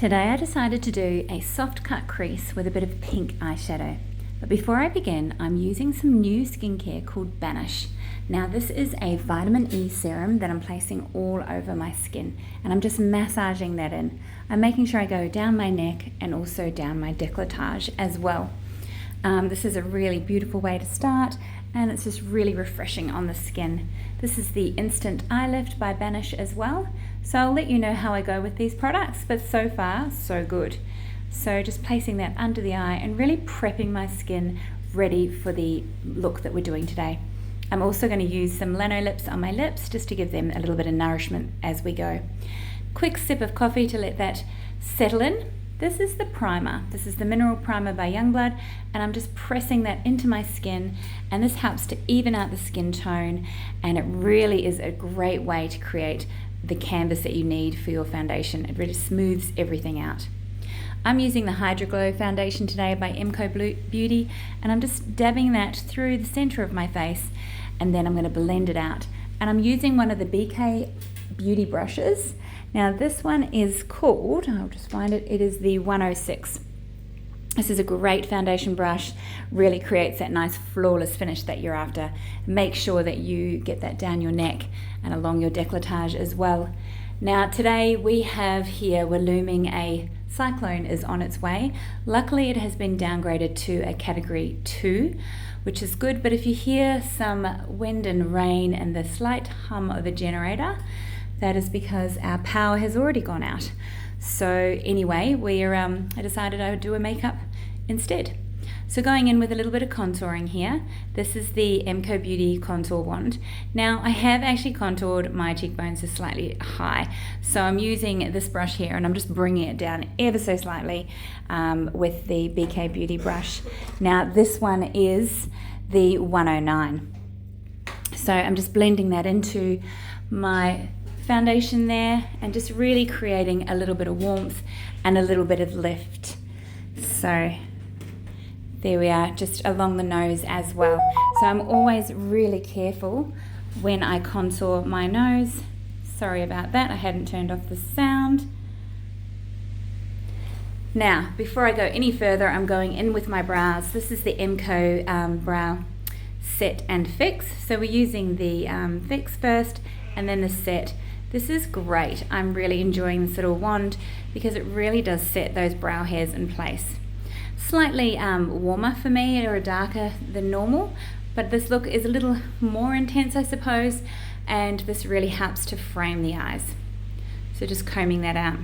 Today I decided to do a soft cut crease with a bit of pink eyeshadow. But before I begin, I'm using some new skincare called Banish. Now this is a vitamin E serum that I'm placing all over my skin, and I'm just massaging that in. I'm making sure I go down my neck and also down my décolletage as well. This is a really beautiful way to start, and it's just really refreshing on the skin. This is the Instant Eye Lift by Banish as well. So I'll let you know how I go with these products, but so far, so good. So just placing that under the eye and really prepping my skin ready for the look that we're doing today. I'm also going to use some Lano lips on my lips just to give them a little bit of nourishment as we go. Quick sip of coffee to let that settle in. This is the primer. This is the Mineral Primer by Youngblood, and I'm just pressing that into my skin, and this helps to even out the skin tone, and it really is a great way to create the canvas that you need for your foundation. It really smooths everything out. I'm using the Hydra Glow foundation today by McoBeauty, and I'm just dabbing that through the center of my face, and then I'm going to blend it out. And I'm using one of the McoBeauty brushes. Now this one is called, I'll just find it, it is the 106. This is a great foundation brush, really creates that nice flawless finish that you're after. Make sure that you get that down your neck and along your décolletage as well. Now today we have here, we're looming a cyclone is on its way. Luckily it has been downgraded to a category 2, which is good, but if you hear some wind and rain and the slight hum of a generator, that is because our power has already gone out. So anyway, I decided I would do a makeup instead. So going in with a little bit of contouring here. This is the McoBeauty Contour Wand. Now I have actually contoured my cheekbones slightly high. So I'm using this brush here and I'm just bringing it down ever so slightly with the McoBeauty brush. Now this one is the 109. So I'm just blending that into my foundation there and just really creating a little bit of warmth and a little bit of lift. So there we are, just along the nose as well. So I'm always really careful when I contour my nose. Sorry about that, I hadn't turned off the sound. Now, before I go any further, I'm going in with my brows. This is the MCO Brow Set and Fix. So we're using the Fix first and then the Set. This is great. I'm really enjoying this little wand because it really does set those brow hairs in place. Slightly warmer for me, or darker than normal, but this look is a little more intense, I suppose, and this really helps to frame the eyes. So just combing that out.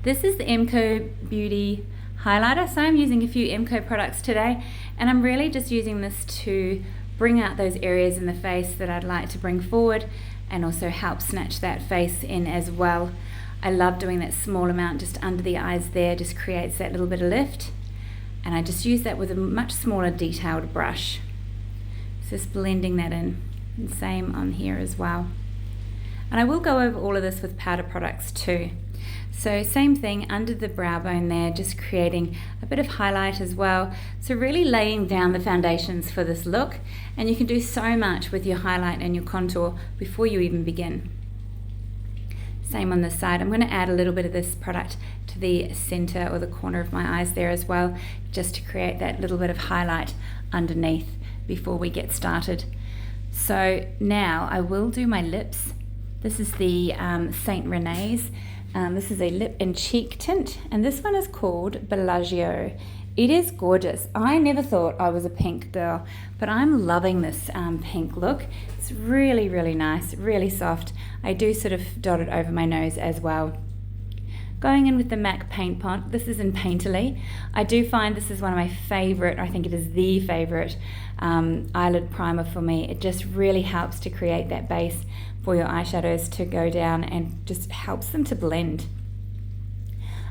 This is the McoBeauty highlighter. So I'm using a few MCO products today, and I'm really just using this to bring out those areas in the face that I'd like to bring forward, and also help snatch that face in as well. I love doing that small amount just under the eyes there, just creates that little bit of lift. And I just use that with a much smaller detailed brush. So just blending that in, and same on here as well. And I will go over all of this with powder products too. So same thing under the brow bone there, just creating a bit of highlight as well. So really laying down the foundations for this look, and you can do so much with your highlight and your contour before you even begin. Same on this side. I'm going to add a little bit of this product to the center or the corner of my eyes there as well, just to create that little bit of highlight underneath before we get started. So now I will do my lips. This is the Saint Renais. This is a lip and cheek tint, and this one is called Bellagio. It is gorgeous. I never thought I was a pink girl, but I'm loving this pink look. It's really, really nice, really soft. I do sort of dot it over my nose as well. Going in with the MAC Paint Pot. This is in Painterly. I do find this is one of my favorite, I think it is the favorite eyelid primer for me. It just really helps to create that base for your eyeshadows to go down and just helps them to blend.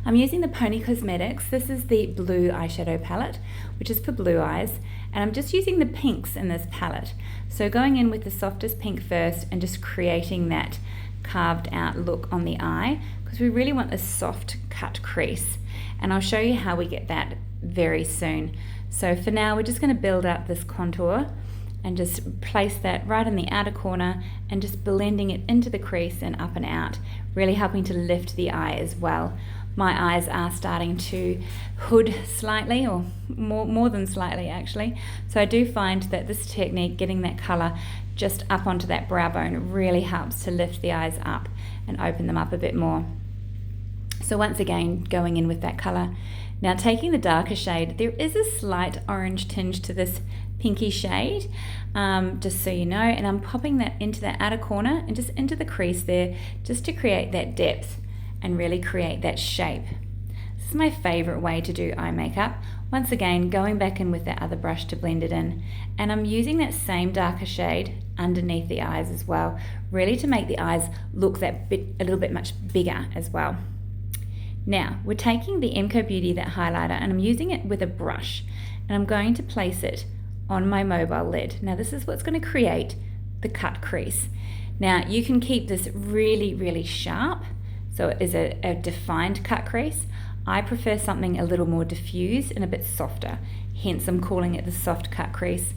I'm using the Poni Cosmetics. This is the blue eyeshadow palette, which is for blue eyes, and I'm just using the pinks in this palette. So going in with the softest pink first and just creating that carved out look on the eye, because we really want a soft cut crease, and I'll show you how we get that very soon. So for now we're just going to build up this contour and just place that right in the outer corner and just blending it into the crease and up and out, really helping to lift the eye as well. My eyes are starting to hood slightly, or more than slightly actually. So I do find that this technique, getting that colour just up onto that brow bone, really helps to lift the eyes up and open them up a bit more. So once again, going in with that colour. Now taking the darker shade, there is a slight orange tinge to this pinky shade, just so you know, and I'm popping that into that outer corner and just into the crease there, just to create that depth and really create that shape. This is my favourite way to do eye makeup. Once again, going back in with that other brush to blend it in, and I'm using that same darker shade underneath the eyes as well, really to make the eyes look a little bit much bigger as well. Now we're taking the McoBeauty, that highlighter, and I'm using it with a brush, and I'm going to place it on my mobile lid. Now this is what's going to create the cut crease. Now you can keep this really sharp, so it is a defined cut crease. I prefer something a little more diffused and a bit softer, hence I'm calling it the soft cut crease.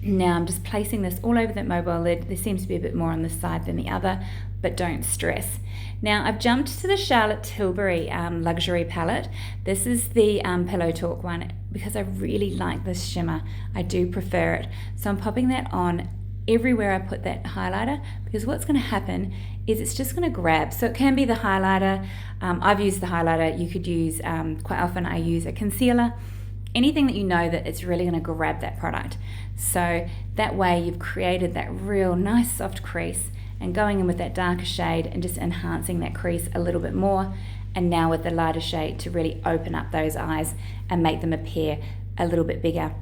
Now I'm just placing this all over that mobile lid. There seems to be a bit more on this side than the other, but don't stress. Now I've jumped to the Charlotte Tilbury luxury palette. This is the Pillow Talk one, because I really like this shimmer. I do prefer it. So I'm popping that on everywhere I put that highlighter, because what's going to happen is it's just going to grab. So it can be the highlighter. I've used the highlighter. You could use, quite often I use a concealer. Anything that you know that it's really going to grab that product. So that way you've created that real nice soft crease, and going in with that darker shade and just enhancing that crease a little bit more, and now with the lighter shade to really open up those eyes and make them appear a little bit bigger.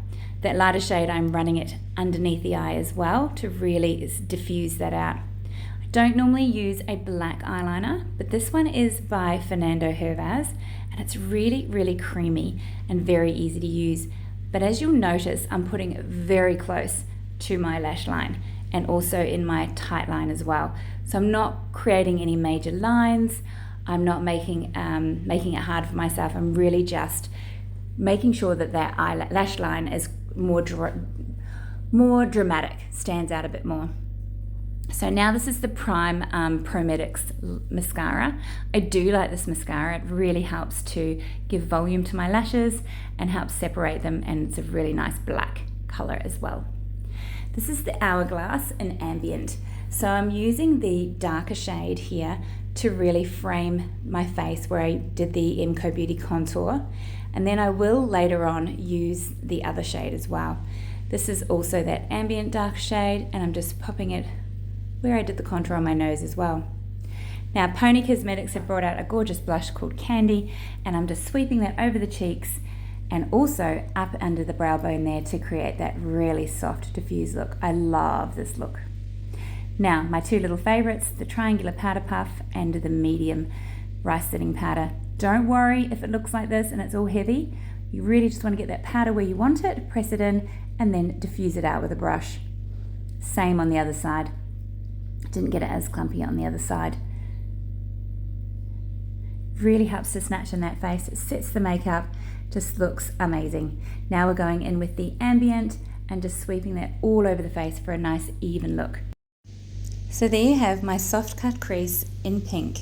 That lighter shade, I'm running it underneath the eye as well to really diffuse that out. I don't normally use a black eyeliner, but this one is by Fernando Hervas, and it's really creamy and very easy to use. But as you'll notice, I'm putting it very close to my lash line and also in my tight line as well. So I'm not creating any major lines. I'm not making it hard for myself. I'm really just making sure that that lash line is more dramatic, stands out a bit more. So now this is the Prime Prometics mascara. I do like this mascara. It really helps to give volume to my lashes and helps separate them, and it's a really nice black color as well. This is the Hourglass in Ambient. So I'm using the darker shade here to really frame my face where I did the McoBeauty Contour, and then I will later on use the other shade as well. This is also that Ambient dark shade, and I'm just popping it where I did the contour on my nose as well. Now Poni Cosmetics have brought out a gorgeous blush called Candy, and I'm just sweeping that over the cheeks and also up under the brow bone there to create that really soft diffused look. I love this look. Now my two little favorites, the triangular powder puff and the medium rice setting powder. Don't worry if it looks like this and it's all heavy. You really just want to get that powder where you want it, press it in, and then diffuse it out with a brush. Same on the other side. Didn't get it as clumpy on the other side. Really helps to snatch in that face. It sets the makeup, just looks amazing. Now we're going in with the Ambient and just sweeping that all over the face for a nice even look. So there you have my soft cut crease in pink.